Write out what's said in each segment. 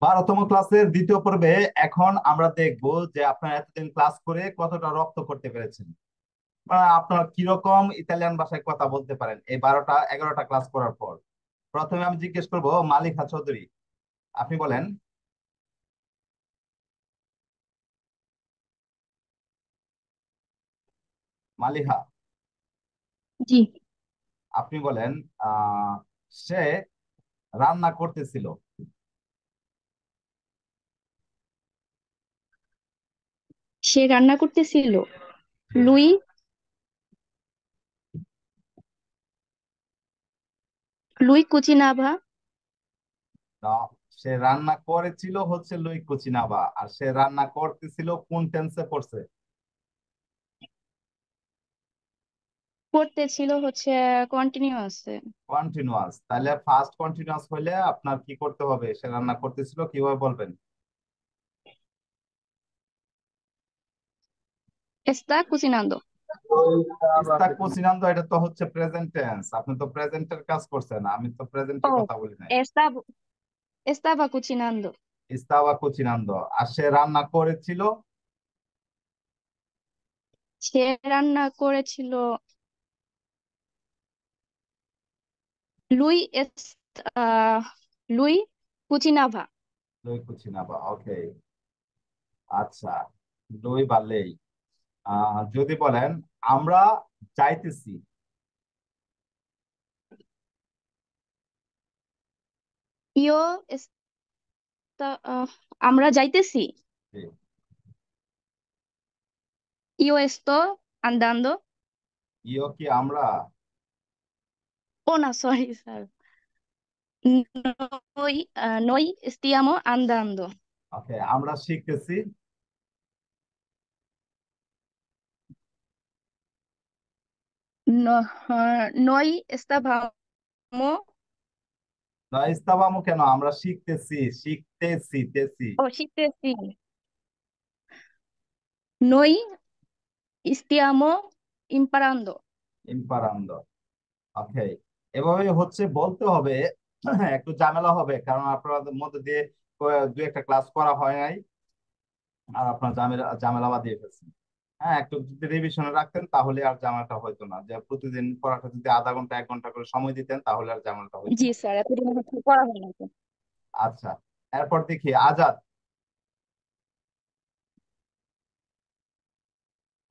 12তম ক্লাসের দ্বিতীয় পর্বে এখন আমরা দেখব যে আপনারা এতদিন ক্লাস করে কতটা রপ্ত করতে পেরেছেন। আপনারা কিরকম ইতালিয়ান ভাষায় কথা বলতে পারেন এই 12টা 11টা ক্লাস করার পর। প্রথমে আমি জিজ্ঞেস করব মালিকা চৌধুরী, আপনি বলেন। মালিহা, জি। আপনি বলেন। আহ সে রান্না করতেছিল। সে রান্না করতেছিল। জি। লুই লুই কুচিনাভা। না, সে রান্না করেছিল হচ্ছে লুই কুচিনাবা, আর সে রান্না করতেছিল কোন টেন্সে পড়ছে? করতেছিল হচ্ছে কন্টিনিউয়াস। কন্টিনিউয়াস। তাহলে ফার্স্ট কন্টিনিউয়াস হইলে আপনার কি করতে হবে? সে রান্না করতেছিল কিভাবে বলবেন? এস্তা কুচিনান্দো। ইস্তা কোসিনান্দো, এটা তো হচ্ছে প্রেজেন্ট টেন্স। আপনি তো প্রেজেন্টের কাজ করছেন, আমি তো প্রেজেন্টের ও, কথা বলি নাই। estaba estaba cocinando। ইস্তাবা কোচিনান্দো, আর সে রান্না করেছিল। সে রান্না করেছিল। লুই এস আহ, লুই কুচিনাভা। লুই কুচিনাবা, ওকে। আচ্ছা, দুই বালেই। যদি বলেন আমরা যাইতেছি। ইয়ো আমরা যাইতেছি। জি। ইয়ো এস্তো আন্দান্দো। ইও কি আমরা? ও না, সরি স্যার। নই stiamo andando। ওকে, আমরা শিখতেছি। Noi stavamo। না, ইস্তাবামু কেন, আমরা শিখতেছি, শিখতেছি তেছি। ও, শিখতেছি। Noi stiamo imparando। ইম্পারান্দ, ওকে। এভাবে হচ্ছে বলতে হবে। একটু ঝামেলা হবে কারণ আপনাদের মধ্যে দিয়ে দু একটা ক্লাস করা হয় নাই, আর আপনার ঝামেলা ঝামেলা বাঁধিয়ে ফেলছেন। হ্যাঁ, একটু যদি রিভিশনে রাখতেন তাহলে আর ঝামেলাটা হইতো না, যে প্রতিদিন পড়াটা যদি আধা ঘন্টা 1 ঘন্টা করে সময় দিতেন তাহলে আর ঝামেলাটা হইতো জি না। স্যার, এতদিন হচ্ছে পড়া হয় না তো। আচ্ছা, এরপর দেখি আজাদ।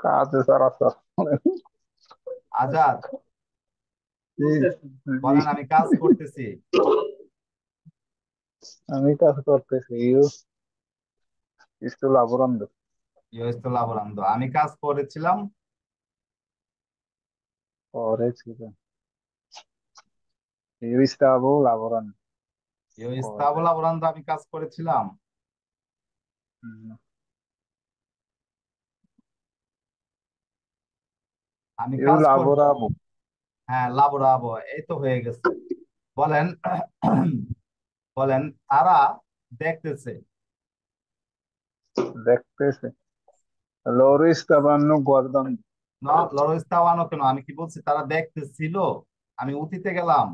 কাজে সারা স্যার। আজাদ, জি, জি। বলেন আমি কাজ করতেছি। আমি কাজ করতেছি। Sto lavorando। ইয়স্ত লাবরান্দ, আমি কাজ করেছিলাম। করেছিল। Io stavo lavorando। ইয়স্তাবো করে। লাবরান্দ, আমি কাজ করেছিলাম। হুম। আমি Io কাজ করব। lavoravo। হ্যাঁ, লাবরাবো, এই তো হয়ে গেছে। বলেন। বলেন তারা দেখতেছে। দেখতেছে। Loro stavano guardando। না, লরস্তাওয়ানো কেন, আমি কি বলছি তারা দেখতেছিল? আমি অতীতে গেলাম,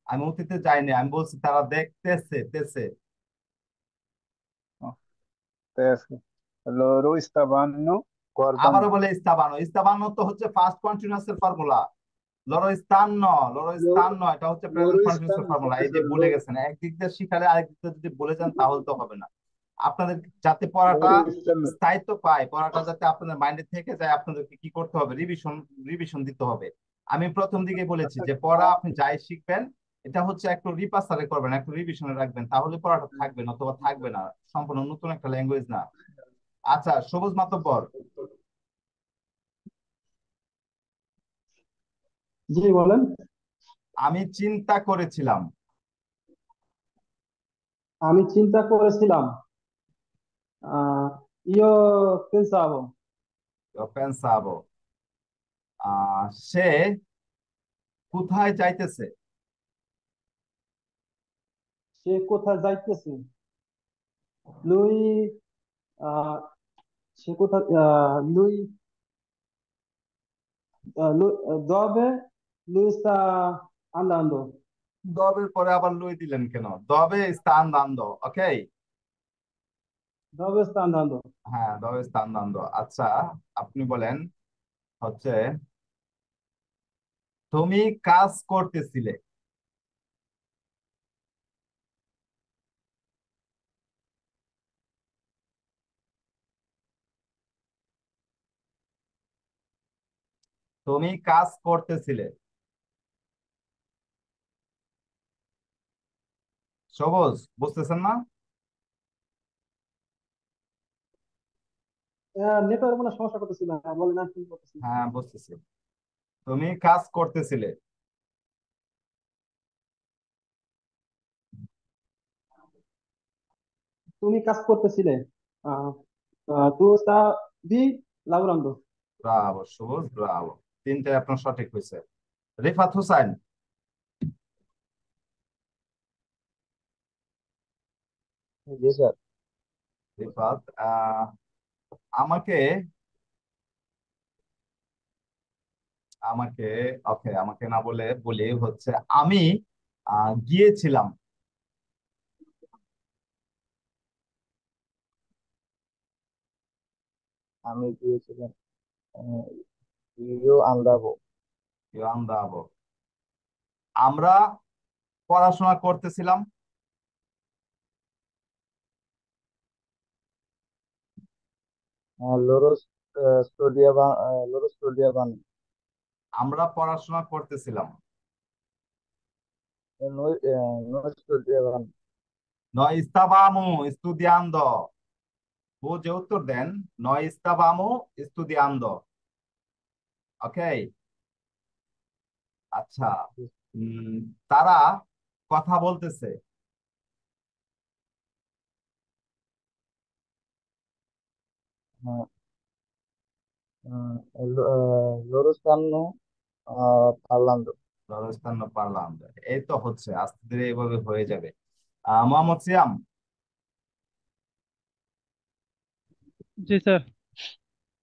আমি অতীতে যাইনি, আমি বলছি তারা দেখতেছে তেছে। No, adesso। Loro stavano আবারও guardando। বলে ইস্তাবানো, ইস্তাবানো তো হচ্ছে ফার্স্ট কন্টিনিউয়াস এর ফর্মুলা। লরস্তান্ন, Loro, লরস্তান্ন এটা হচ্ছে প্রেজেন্ট loro কন্টিনিউয়াস এর stanno ফর্মুলা। এই adesso যে ভুলে loro, গেছেন, একদিক দিয়ে শিখালে আরেক দিক দিয়ে যদি বলে যান তাহলে তো হবে না। আপনাদের যাতে পড়াটা loro stanno। স্থায়িত্ব পায়, পড়াটা যাতে আপনাদের মাইন্ডে থেকে যায়, আপনাদেরকে কি করতে হবে? রিভিশন, রিভিশন দিতে হবে। আমি প্রথম দিকে বলেছি যে পড়া আপনি যাই শিখবেন, এটা হচ্ছে একটু রিপাসারে করবেন, একটু রিভিশনে রাখবেন, তাহলে পড়াটা থাকবে না, অথবা থাকবে না। সম্পূর্ণ নতুন একটা ল্যাঙ্গুয়েজ না। আচ্ছা, সবুজ মাতব্বর। জি বলেন। আমি চিন্তা করেছিলাম। আমি চিন্তা করেছিলাম। আহ ইয়ো পেনসাবো। পেন্সাবো। সে কোথায় যাইতেছে? সে কোথায় যাইতেছে? লুই আহ সে কোথায় লুই দবে লুইসা আন্দান্ডো। দবের পরে আবার লুই দিলেন কেন? দবে স্থান দান্দ, ওকে। dove sta andando? হ্যাঁ, দবে স্থান দ্বন্দ্ব। আচ্ছা, আপনি বলেন হচ্ছে তুমি কাজ করতেছিলে। তুমি কাজ করতেছিলে। সবুজ, বুঝতেছেন না? নেটওয়ার্ক কোনো সমস্যা করতেছিল না, বলেন আর কি করতেছি। হ্যাঁ, বুঝতেছি। তুমি কাজ করতেছিলে। তুমি কাজ করতেছিলে। আহ, tu stavi lavorando? ব্রাভো সবুজ, ব্রাভো। তিনটে আপনার সঠিক হয়েছে। রিফাত হোসাইন। জি স্যার। রিফাত, আমাকে আমাকে ওকে, আমাকে না বলে বলি হচ্ছে আমি গিয়েছিলাম। আমি গিয়েছিলাম। ইউ আন্দাবো। Io andavo। আমরা পড়াশোনা করতেছিলাম। লোরো লোরো স্টুডিয়াবান। আমরা পড়াশোনা করতেছিলাম। Noi, noi studiavamo। No estábamos estudiando। ও যে উত্তর দেন, no estábamos estudiando। ওকে। আচ্ছা, উম, তারা কথা বলতেছে। eh, loro stanno parlando। Rajasthan পারলাম। এই তো হচ্ছে, আস্তে ধীরে এইভাবে হয়ে যাবে। মোহাম্মদ সিয়াম, জি স্যার।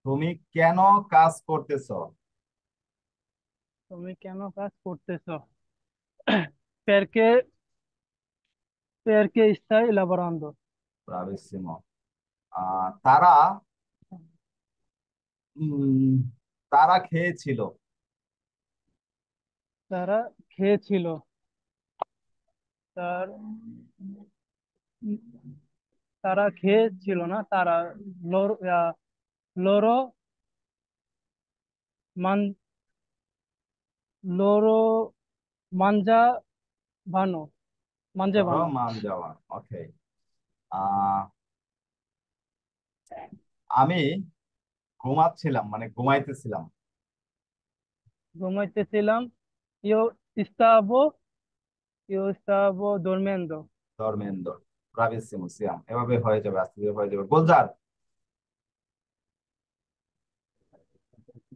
তুমি কেন কাজ করতেছো? তুমি কেন কাজ করতেছো? perché perché stai lavorando? Bravissimo. তারা উম, তারা খেয়েছিল। তারা খেয়েছিল। তার তারা খেয়েছিল না, তারা লোরো মান লোরো মাঞ্জা ভানো মাঞ্জে ধরো ভানো। মান যাওয়া। ওকে। আহ আমি ঘুমাচ্ছিলাম, মানে ঘুমাইতেছিলাম। ঘুমাইতেছিলাম। ইউ স্তাবো ইউ স্তাবো durmiendo। ধর্মেন্দ্র। ব্রাভিসিমো সিয়াম, এভাবে হয়ে যাবে, আস্তে ধীরে হয়ে যাবে। গুলজার।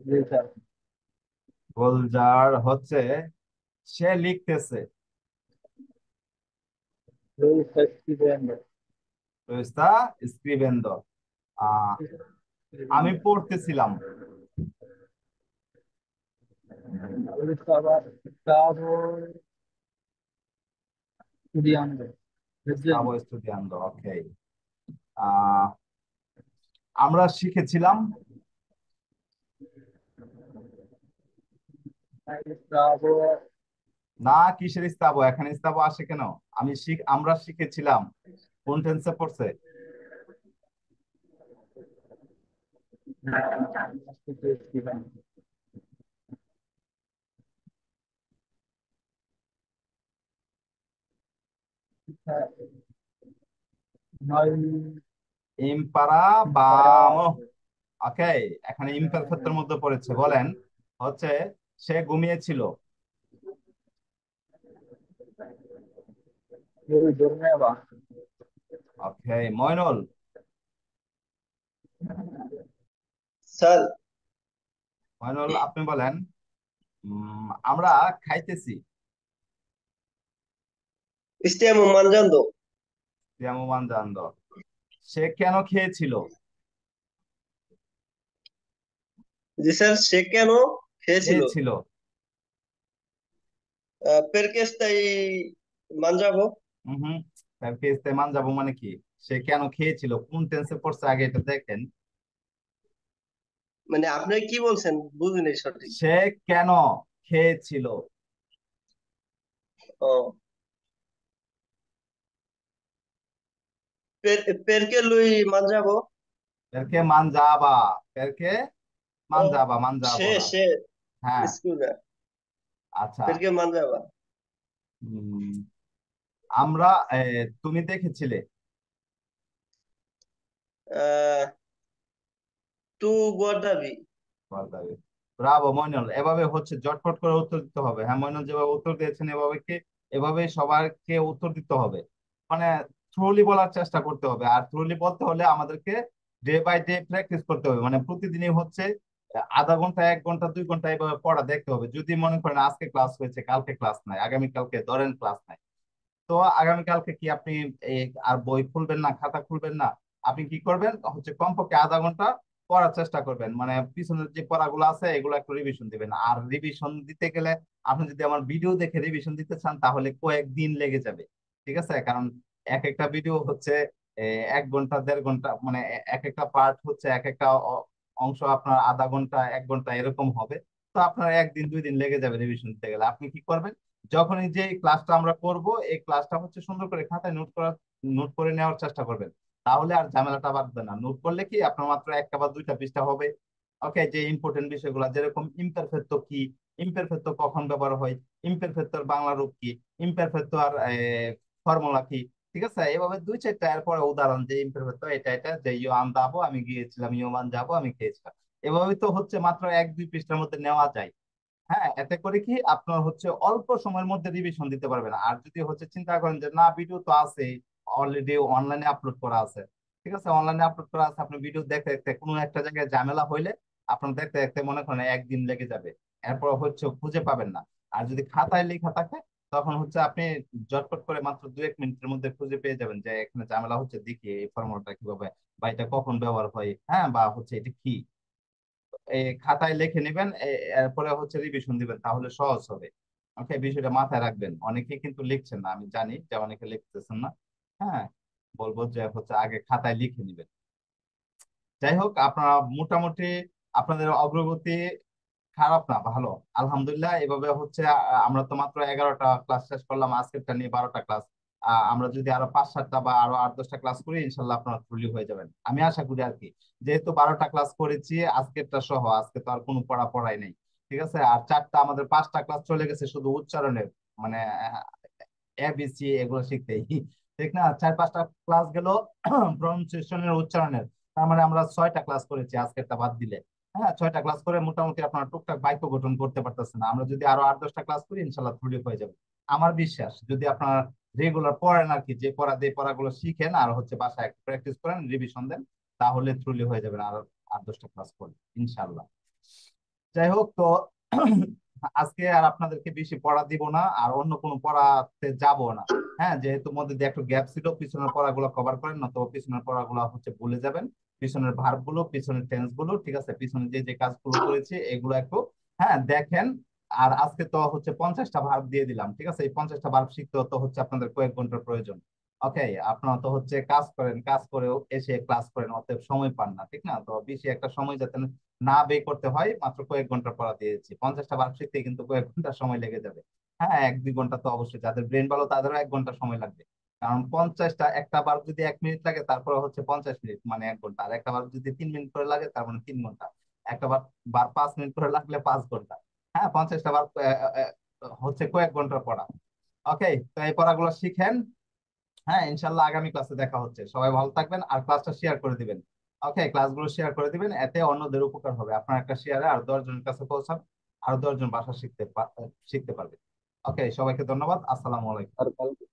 জি স্যার। গুলজার হচ্ছে সে লিখতেছে। Lui sta scrivendo। তো está escribiendo। আহ আমি পড়তেছিলাম। Lui stavo studiando। estaba Leggendo। estudiando। ওকে। আহ আমরা শিখেছিলাম। Stavo। না, কিসের ইস্তাবো? এখানে ইস্তাবো আসে কেন? আমরা শিখেছিলাম কোন টেন্সে পড়ছে? scrivendo। Noi ইম্পারাবামো। imparavamo। ওকে। এখানে ইমপারফেক্টের মধ্যে পড়েছে, বলেন হচ্ছে সে ঘুমিয়েছিল। Lui dormeva। ওকে, ময়নুল। স্যার, ময়নুল, আপনি বলেন আমরা খাইতেছি। stiamo mangiando। তিয়ামুমান জানদ। সে কেন খেয়েছিল? জি স্যার, সে কেন খেয়েছিল? খেয়েছিল। perché stai mangiavo? হুম। পেরকে ইস্তেমান যাবো মানে কি? সে কেন খেয়েছিল, কোন টেন্সে পড়ছে আগে এটা দেখেন। মানে আপনি কি বলছেন বুঝিনি সঠিক। সে কেন খেয়েছিল। ও, পেরকে লুই মানজাবো। পেরকে মানজাবা, পেরকে ও, মানজাবা, মানজাবো সে না। সে হ্যাঁ, স্কুলে আচ্ছা। পেরকে মানজাবা। উম, আমরা তুমি দেখেছিলে। আহ তু গর্দাবি। ব্রাভো মইনুল, এভাবে হচ্ছে জটফট করে উত্তর দিতে হবে। হ্যাঁ মইনুল যেভাবে উত্তর দিয়েছেন এভাবে এভাবে সবাইকে উত্তর দিতে হবে। মানে থ্রুলি বলার চেষ্টা করতে হবে, আর থ্রুলি বলতে হলে আমাদেরকে ডে বাই ডে প্র্যাকটিস করতে হবে। মানে প্রতিদিনই হচ্ছে আধা ঘন্টা, 1 ঘন্টা, 2 ঘন্টা এইভাবে পড়া দেখতে হবে। যদি মনে করেন আজকে ক্লাস হয়েছে, কালকে ক্লাস নাই, আগামীকালকে ধরেন ক্লাস নাই, তো আগামীকালকে কি আপনি এই আর বই খুলবেন না, খাতা খুলবেন না? আপনি কি করবেন হচ্ছে কমপক্ষে আধা ঘন্টা পড়ার চেষ্টা করবেন। মানে পিছনের যে পড়াগুলো আছে এগুলো একটু রিভিশন দিবেন। আর রিভিশন দিতে গেলে আপনি যদি আমার ভিডিও দেখে রিভিশন দিতে চান তাহলে কয়েকদিন লেগে যাবে। ঠিক আছে, কারণ এক একটা ভিডিও হচ্ছে 1 ঘন্টা, 1.5 ঘন্টা, মানে এক একটা পার্ট হচ্ছে এক একটা অংশ আপনার আধা ঘন্টা, 1 ঘন্টা এরকম হবে। তো আপনার 1 দিন 2 দিন লেগে যাবে রিভিশন দিতে গেলে। আপনি কি করবেন, যখনই যে ক্লাসটা আমরা করব এই ক্লাসটা হচ্ছে সুন্দর করে খাতায় নোট করে নেওয়ার চেষ্টা করবেন। তাহলে আর ঝামেলাটা বাঁধবে না। নোট করলে কি আপনার মাত্র একটা বা দুইটা পৃষ্ঠা হবে। ওকে, যে ইম্পর্টেন্ট বিষয়গুলো যেরকম ইমপারফেক্টো কি, ইমপারফেক্টো কখন ব্যবহার হয়, ইমপারফেক্টোর বাংলা রূপ কি, ইমপারফেক্টো আর ফর্মুলা কি। ঠিক আছে, এভাবে 2-4টা এরপরে উদাহরণ, যে ইমপারফেক্টো এটা এটা, যে ইয়ো আন্দাবো আমি গিয়েছিলাম, ইয়ো মান যাবো আমি খেয়েছিলাম। এভাবে তো হচ্ছে মাত্র 1-2 পৃষ্ঠার মধ্যে নেওয়া যায়। হ্যাঁ, এতে করে কি আপনার হচ্ছে অল্প সময়ের মধ্যে রিভিশন দিতে পারবেন। আর যদি হচ্ছে চিন্তা করেন যে না ভিডিও তো আছে, অলরেডি অনলাইনে আপলোড করা আছে, ঠিক আছে, অনলাইনে আপলোড করা আছে, আপনি ভিডিও দেখতে দেখতে কোনো একটা জায়গায় ঝামেলা হইলে আপনার দেখতে দেখতে মনে করেন 1 দিন লেগে যাবে, এরপর হচ্ছে খুঁজে পাবেন না। আর যদি খাতায় লেখা থাকে তখন হচ্ছে আপনি জটপট করে মাত্র 2-1 মিনিটের মধ্যে খুঁজে পেয়ে যাবেন যে এখানে ঝামেলা হচ্ছে, দেখি এই ফর্মুলাটা কিভাবে বা এটা কখন ব্যবহার হয়, হ্যাঁ, বা হচ্ছে এটা কি। খাতায় লিখে নেবেন, এরপরে হচ্ছে রিভিশন দিবেন, তাহলে সহজ হবে। ওকে, বিষয়টা মাথায় রাখবেন। অনেকে কিন্তু লিখছেন না, আমি জানি যে অনেকে লিখতেছেন না। হ্যাঁ, বলবো যে হচ্ছে আগে খাতায় লিখে নিবেন। যাই হোক, আপনারা মোটামুটি আপনাদের অগ্রগতি খারাপ না, ভালো, আলহামদুলিল্লাহ। এভাবে হচ্ছে আমরা তো মাত্র 11টা ক্লাস শেষ করলাম, আজকেরটা নিয়ে 12টা ক্লাস। আমরা যদি আরো 5-7টা বা আরো 8-10টা ক্লাস করি ইনশাল্লাহ আপনারা ফুলি হয়ে যাবেন, আমি আশা করি আর কি। যেহেতু 12টা ক্লাস করেছি আজকেরটা সহ, আজকে তো আর কোনো পড়াই নাই। ঠিক আছে, আর 4টা আমাদের 5টা ক্লাস চলে গেছে শুধু উচ্চারণের, মানে এবিসি এগুলো শিখতেই, ঠিক না? 4-5টা ক্লাস গেল প্রনাউন্সিয়েশনের, উচ্চারণের। তার মানে আমরা 6টা ক্লাস করেছি আজকেরটা বাদ দিলে। হ্যাঁ, 6টা ক্লাস করে মোটামুটি আপনারা টুকটাক বাক্য গঠন করতে পারতেছেন। আমরা যদি আরো 8-10টা ক্লাস করি ইনশাল্লাহ থ্রুলি হয়ে যাবে। আমার বিশ্বাস, যদি আপনারা রেগুলার পড়েন আর কি, যে পড়াগুলো শিখেন আর হচ্ছে বাসায় প্র্যাকটিস করেন, রিভিশন দেন, তাহলে থ্রুলি হয়ে যাবেন আর 8-10টা ক্লাস করলে ইনশাল্লাহ। যাই হোক, তো আজকে আর আপনাদেরকে বেশি পড়া দিব না, আর অন্য কোনো পড়াতে যাব না। হ্যাঁ, যেহেতু মধ্যে দিয়ে একটু গ্যাপ ছিল, পিছনের পড়াগুলো কভার করেন না তো পিছনের পড়াগুলো হচ্ছে ভুলে যাবেন। পিছনের ভার্ব গুলো, পিছনের টেন্স গুলো, ঠিক আছে, পিছনে যে যে কাজগুলো করেছি এগুলো একটু হ্যাঁ দেখেন। আর আজকে তো হচ্ছে 50টা ভার্ব দিয়ে দিলাম, ঠিক আছে, এই 50টা ভার্ব শিখতে তো হচ্ছে আপনাদের কয়েক ঘন্টার প্রয়োজন। ওকে, আপনারা তো হচ্ছে কাজ করেন, কাজ করেও এসে ক্লাস করেন, অতএব সময় পান না, ঠিক না? তো বেশি একটা সময় যাতে না ব্যয় করতে হয়, মাত্র কয়েক ঘন্টা পড়া দিয়েছি। 50টা বার শিখতে কিন্তু কয়েক ঘন্টা সময় লেগে যাবে। হ্যাঁ, 1-2 ঘন্টা তো অবশ্যই, যাদের ব্রেন ভালো তাদেরও 1 ঘন্টা সময় লাগবে। কারণ 50টা, একটা বার যদি 1 মিনিট লাগে তারপরে হচ্ছে 50 মিনিট মানে 1 ঘন্টা, আর একটা বার যদি 3 মিনিট করে লাগে তার মানে 3 ঘন্টা। একটা বার বার 5 মিনিট করে লাগলে 5 ঘন্টা। হ্যাঁ, 50টা বার হচ্ছে কয়েক ঘন্টার পড়া। ওকে, তো এই পড়াগুলো শিখেন। হ্যাঁ, ইনশাল্লাহ আগামী ক্লাসে দেখা হচ্ছে। সবাই ভালো থাকবেন আর ক্লাসটা শেয়ার করে দিবেন। ওকে, ক্লাসগুলো শেয়ার করে দিবেন, এতে অন্যদের উপকার হবে। আপনার একটা শেয়ারে আর 10 জনের কাছে পৌঁছান, আরো 10 জন ভাষা শিখতে পারবে। ওকে, সবাইকে ধন্যবাদ, আসসালামু আলাইকুম। আর কালকে